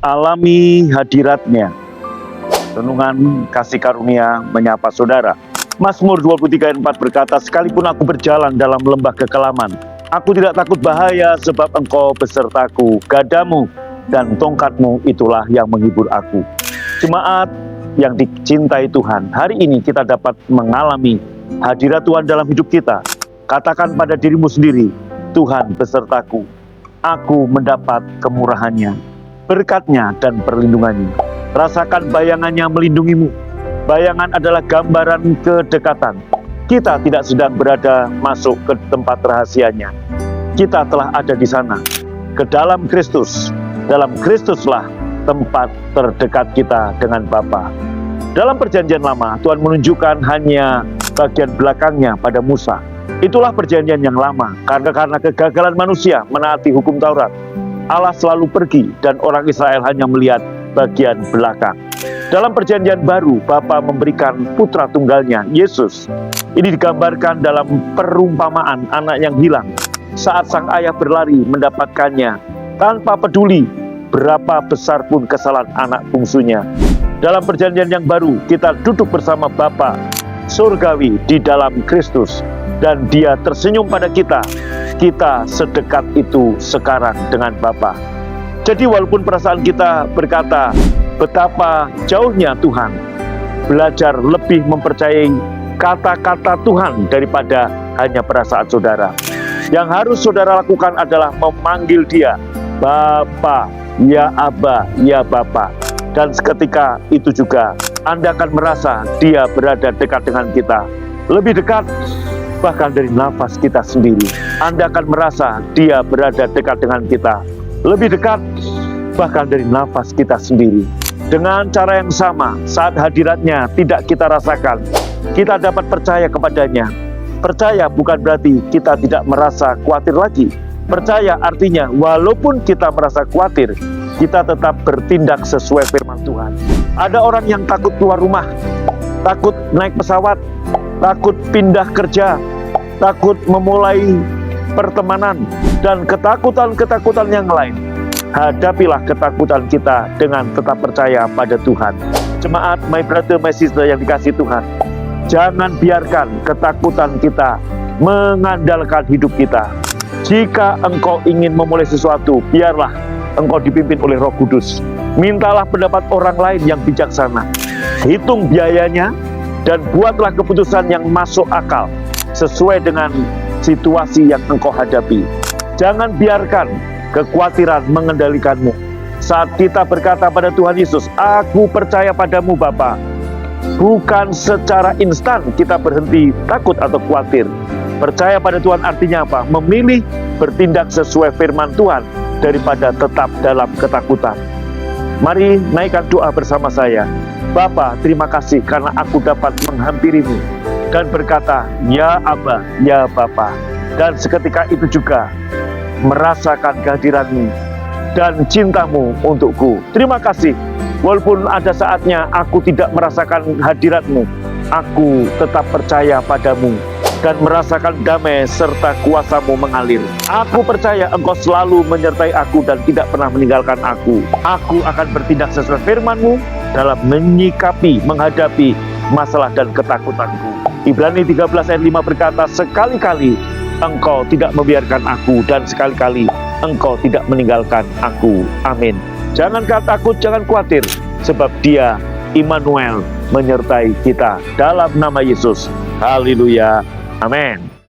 Alami hadirat-Nya. Renungan kasih karunia menyapa saudara. Mazmur 23 ayat 4 berkata, sekalipun aku berjalan dalam lembah kekelaman, aku tidak takut bahaya sebab Engkau besertaku. Gadamu dan tongkatmu itulah yang menghibur aku. Jemaat yang dicintai Tuhan, hari ini kita dapat mengalami hadirat Tuhan dalam hidup kita. Katakan pada dirimu sendiri, Tuhan besertaku. Aku mendapat kemurahan-Nya, berkat-Nya dan perlindungan-Nya. Rasakan bayangan-Nya melindungimu. Bayangan adalah gambaran kedekatan. Kita tidak sedang berada masuk ke tempat rahasianya. Kita telah ada di sana, ke dalam Kristus. Dalam Kristuslah tempat terdekat kita dengan Bapa. Dalam perjanjian lama, Tuhan menunjukkan hanya bagian belakangnya pada Musa. Itulah perjanjian yang lama, karena kegagalan manusia menaati hukum Taurat. Allah selalu pergi dan orang Israel hanya melihat bagian belakang. Dalam perjanjian baru, Bapa memberikan putra tunggalnya, Yesus. Ini digambarkan dalam perumpamaan anak yang hilang. Saat sang ayah berlari mendapatkannya, tanpa peduli berapa besar pun kesalahan anak bungsunya. Dalam perjanjian yang baru, kita duduk bersama Bapa surgawi di dalam Kristus. Dan Dia tersenyum pada kita. Kita sedekat itu sekarang dengan Bapa. Jadi walaupun perasaan kita berkata, betapa jauhnya Tuhan, belajar lebih mempercayai kata-kata Tuhan daripada hanya perasaan saudara. Yang harus saudara lakukan adalah memanggil Dia, Bapa, ya Aba, ya Bapa. Dan seketika itu juga Anda akan merasa Dia berada dekat dengan kita. Lebih dekat bahkan dari nafas kita sendiri. Anda akan merasa Dia berada dekat dengan kita. Lebih dekat bahkan dari nafas kita sendiri. Dengan cara yang sama, saat hadirat-Nya tidak kita rasakan, kita dapat percaya kepada-Nya. Percaya bukan berarti kita tidak merasa khawatir lagi. Percaya artinya walaupun kita merasa khawatir, kita tetap bertindak sesuai firman Tuhan. Ada orang yang takut keluar rumah, takut naik pesawat, takut pindah kerja, takut memulai pertemanan, dan ketakutan-ketakutan yang lain. Hadapilah ketakutan kita dengan tetap percaya pada Tuhan. Jemaat, my brother, my sister yang dikasihi Tuhan, jangan biarkan ketakutan kita mengandalkan hidup kita. Jika engkau ingin memulai sesuatu, biarlah engkau dipimpin oleh Roh Kudus. Mintalah pendapat orang lain yang bijaksana. Hitung biayanya dan buatlah keputusan yang masuk akal sesuai dengan situasi yang engkau hadapi. Jangan biarkan kekhawatiran mengendalikanmu. Saat kita berkata pada Tuhan Yesus, aku percaya padamu Bapa, bukan secara instan kita berhenti takut atau khawatir. Percaya pada Tuhan artinya apa? Memilih bertindak sesuai firman Tuhan daripada tetap dalam ketakutan. Mari naikkan doa bersama saya. Bapa, terima kasih karena aku dapat menghampirimu dan berkata, ya Aba, ya Bapa. Dan seketika itu juga merasakan kehadiran-Mu dan cinta-Mu untukku. Terima kasih. Walaupun ada saatnya aku tidak merasakan hadirat-Mu, aku tetap percaya padamu dan merasakan damai serta kuasa-Mu mengalir. Aku percaya Engkau selalu menyertai aku dan tidak pernah meninggalkan aku. Aku akan bertindak sesuai firman-Mu dalam menyikapi, menghadapi masalah dan ketakutanku. Ibrani 13 ayat 5 berkata, sekali-kali Engkau tidak membiarkan aku dan sekali-kali Engkau tidak meninggalkan aku. Amin. Jangan takut, jangan khawatir, sebab Dia, Immanuel, menyertai kita dalam nama Yesus. Haleluya. Amin.